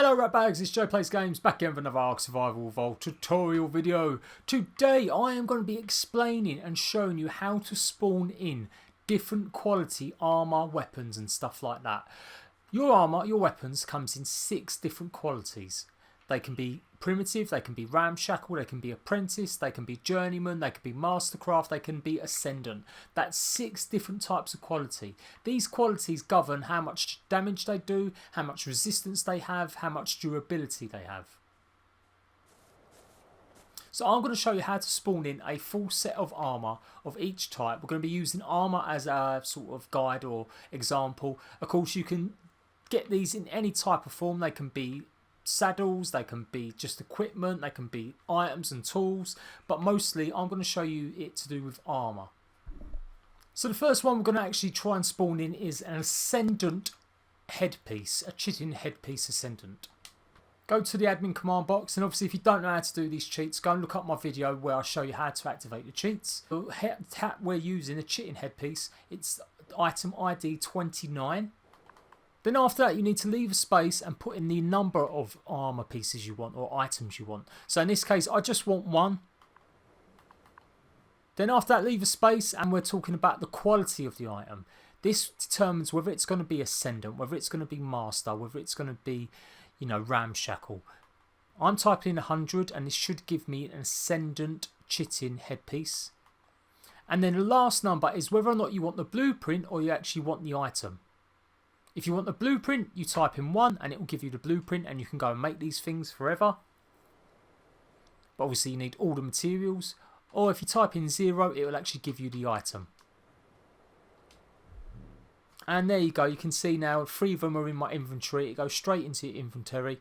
Hello Ratbags, it's Joe Plays Games back again with another Ark Survival Evolved tutorial video. Today I am going to be explaining and showing you how to spawn in different quality armour, weapons and stuff like that. Your armour, your weapons comes in 6 different qualities. They can be primitive, they can be Ramshackle, they can be Apprentice, they can be Journeyman, they can be Mastercraft, they can be Ascendant. That's 6 different types of quality. These qualities govern how much damage they do, how much resistance they have, how much durability they have. So I'm going to show you how to spawn in a full set of armour of each type. We're going to be using armour as a sort of guide or example. Of course you can get these in any type of form. They can be saddles, they can be just equipment, they can be items and tools, but mostly I'm going to show you it to do with armour. So the first one we're going to actually try and spawn in is an Ascendant headpiece, a chitin headpiece Ascendant. Go to the admin command box, and obviously if you don't know how to do these cheats, go and look up my video where I show you how to activate the cheats. The hat we're using, a chitin headpiece, it's item ID 29. Then after that you need to leave a space and put in the number of armour pieces you want or items you want. So in this case I just want 1. Then after that leave a space and we're talking about the quality of the item. This determines whether it's going to be Ascendant, whether it's going to be Master, whether it's going to be, you know, Ramshackle. I'm typing in 100 and this should give me an Ascendant chitin headpiece. And then the last number is whether or not you want the blueprint or you actually want the item. If you want the blueprint, you type in 1 and it will give you the blueprint and you can go and make these things forever. But obviously you need all the materials. Or if you type in 0, it will actually give you the item. And there you go, you can see now 3 of them are in my inventory. It goes straight into your inventory.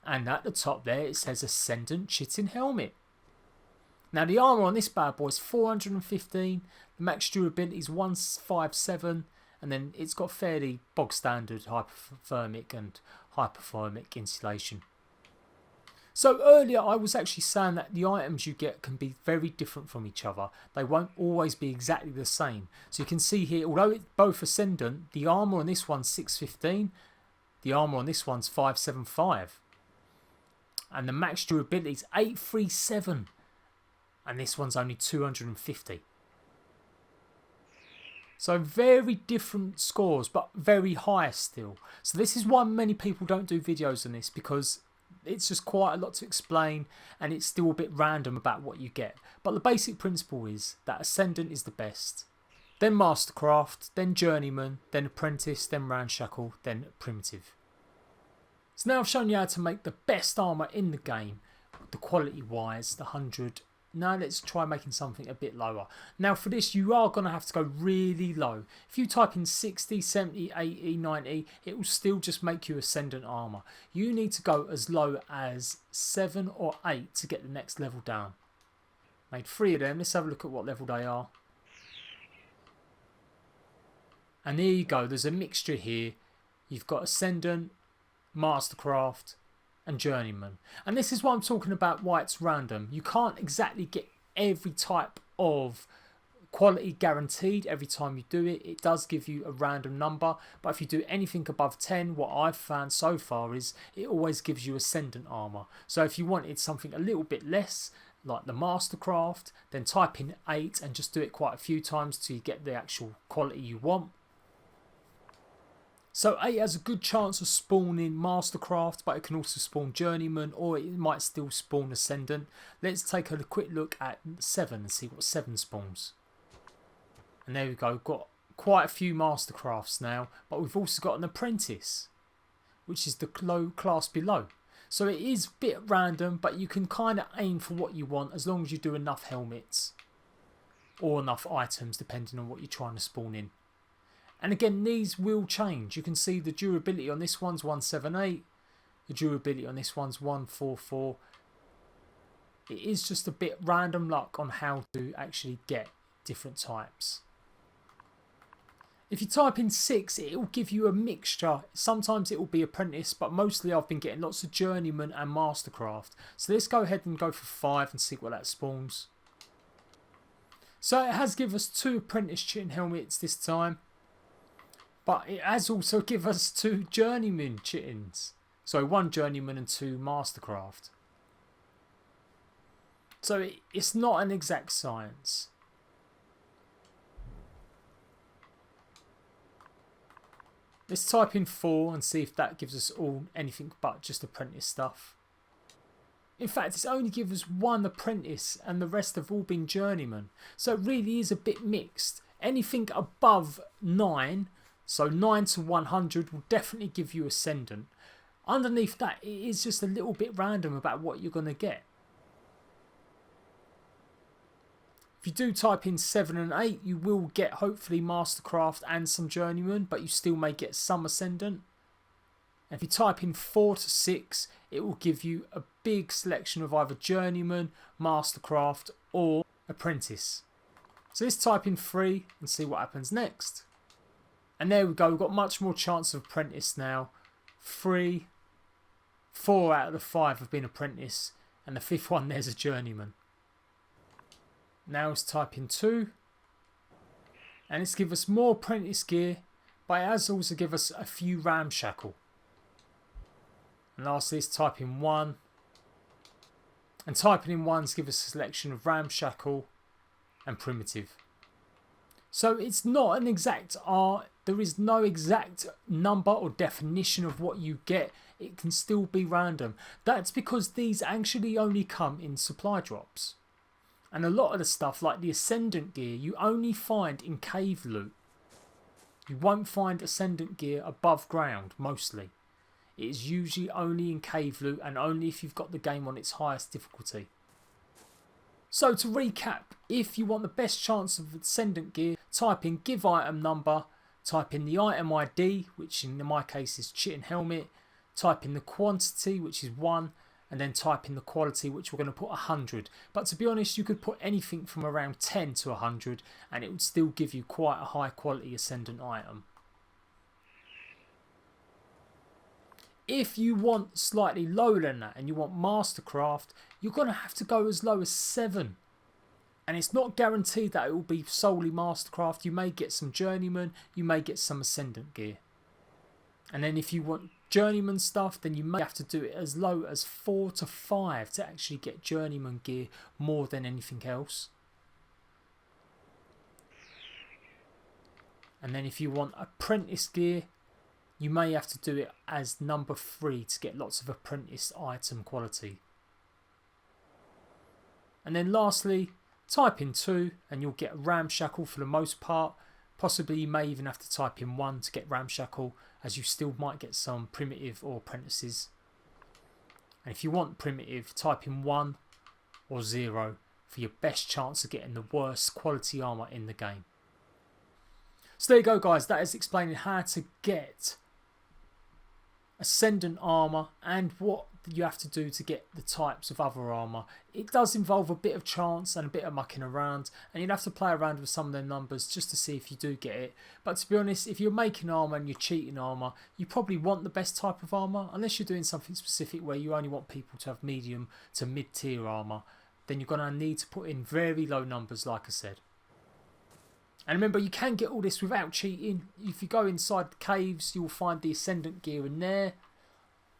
And at the top there it says Ascendant Chitin Helmet. Now the armour on this bad boy is 415. The max durability is 157. And then it's got fairly bog standard hypothermic and hypothermic insulation. So earlier I was actually saying that the items you get can be very different from each other. They won't always be exactly the same. So you can see here, although it's both Ascendant, the armour on this one's 615. The armour on this one's 575. And the max durability is 837. And this one's only 250. So very different scores, but very high still. So this is why many people don't do videos on this, because it's just quite a lot to explain and it's still a bit random about what you get. But the basic principle is that Ascendant is the best. Then Mastercraft, then Journeyman, then Apprentice, then Ramshackle, then Primitive. So now I've shown you how to make the best armour in the game, the quality wise, the 100. Now let's try making something a bit lower. Now for this you are going to have to go really low. If you type in 60, 70, 80, 90, it will still just make you Ascendant armour. You need to go as low as 7 or 8 to get the next level down. Made 3 of them. Let's have a look at what level they are. And there you go. There's a mixture here. You've got Ascendant, Mastercraft and Journeyman. And this is what I'm talking about, why it's random. You can't exactly get every type of quality guaranteed every time you do it. It does give you a random number, but if you do anything above 10, what I've found so far is it always gives you Ascendant armour. So if you wanted something a little bit less, like the Mastercraft, then type in 8 and just do it quite a few times till you get the actual quality you want. So 8 has a good chance of spawning Mastercraft, but it can also spawn Journeyman, or it might still spawn Ascendant. Let's take a quick look at 7 and see what 7 spawns. And there we go, got quite a few Mastercrafts now, but we've also got an Apprentice, which is the low class below. So it is a bit random, but you can kind of aim for what you want as long as you do enough helmets or enough items depending on what you're trying to spawn in. And again, these will change. You can see the durability on this one's 178. The durability on this one's 144. It is just a bit random luck on how to actually get different types. If you type in 6, it will give you a mixture. Sometimes it will be Apprentice, but mostly I've been getting lots of Journeyman and Mastercraft. So let's go ahead and go for 5 and see what that spawns. So it has given us 2 Apprentice chitin helmets this time. But it has also given us 2 Journeyman chitins. So 1 Journeyman and 2 Mastercraft. So it's not an exact science. Let's type in 4 and see if that gives us all anything but just Apprentice stuff. In fact, it's only given us 1 Apprentice and the rest have all been Journeyman. So it really is a bit mixed. Anything above 9, so 9 to 100 will definitely give you Ascendant. Underneath that, it is just a little bit random about what you're going to get. If you do type in 7 and 8, you will get hopefully Mastercraft and some Journeyman, but you still may get some Ascendant. And if you type in 4 to 6, it will give you a big selection of either Journeyman, Mastercraft or Apprentice. So let's type in 3 and see what happens next. And there we go, we've got much more chance of Apprentice now. 3, 4 out of the 5 have been Apprentice, and the 5th one there's a Journeyman. Now let's type in 2, and it's give us more Apprentice gear, but it has also give us a few Ramshackle. And lastly, let's type in 1, and typing in 1's give us a selection of Ramshackle and Primitive. So it's not an exact art. There is no exact number or definition of what you get. It can still be random. That's because these actually only come in supply drops. And a lot of the stuff like the Ascendant gear you only find in cave loot. You won't find Ascendant gear above ground mostly. It is usually only in cave loot and only if you've got the game on its highest difficulty. So to recap, if you want the best chance of Ascendant gear, type in give item number, type in the item ID, which in my case is Chitin Helmet, type in the quantity, which is 1, and then type in the quality, which we're going to put 100. But to be honest, you could put anything from around 10 to 100 and it would still give you quite a high quality Ascendant item. If you want slightly lower than that and you want Mastercraft, you're going to have to go as low as 7. And it's not guaranteed that it will be solely Mastercraft. You may get some Journeyman, you may get some Ascendant gear. And then if you want Journeyman stuff, then you may have to do it as low as 4 to 5 to actually get Journeyman gear more than anything else. And then if you want Apprentice gear, you may have to do it as number 3 to get lots of Apprentice item quality. And then lastly, type in 2 and you'll get Ramshackle for the most part. Possibly you may even have to type in 1 to get Ramshackle, as you still might get some Primitive or Apprentices. And if you want Primitive, type in 1 or 0 for your best chance of getting the worst quality armour in the game. So there you go guys, that is explaining how to get Ascendant armour and what you have to do to get the types of other armour. It does involve a bit of chance and a bit of mucking around, and you'd have to play around with some of their numbers just to see if you do get it. But to be honest, if you're making armour and you're cheating armour, you probably want the best type of armour, unless you're doing something specific where you only want people to have medium to mid-tier armour. Then you're going to need to put in very low numbers like I said. And remember, you can get all this without cheating. If you go inside the caves, you'll find the Ascendant gear in there.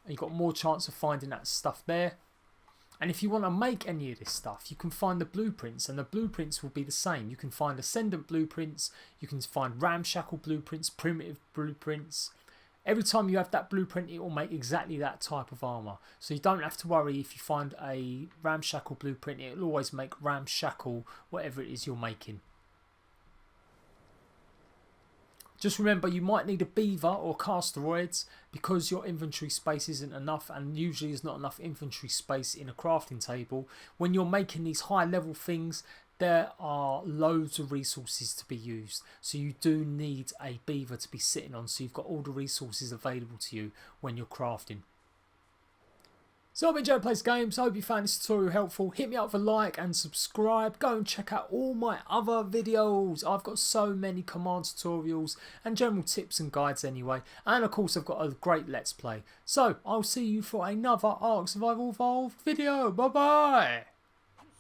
And you've got more chance of finding that stuff there. And if you want to make any of this stuff, you can find the blueprints. And the blueprints will be the same. You can find Ascendant blueprints. You can find Ramshackle blueprints, Primitive blueprints. Every time you have that blueprint, it will make exactly that type of armour. So you don't have to worry if you find a Ramshackle blueprint. It will always make Ramshackle whatever it is you're making. Just remember, you might need a beaver or casteroids because your inventory space isn't enough, and usually there's not enough inventory space in a crafting table. When you're making these high level things, there are loads of resources to be used. So you do need a beaver to be sitting on, so you've got all the resources available to you when you're crafting. So I've been Joe Plays Games. I hope you found this tutorial helpful. Hit me up for a like and subscribe. Go and check out all my other videos. I've got so many command tutorials and general tips and guides anyway. And of course I've got a great Let's Play. So I'll see you for another Ark Survival Evolved video. Bye bye.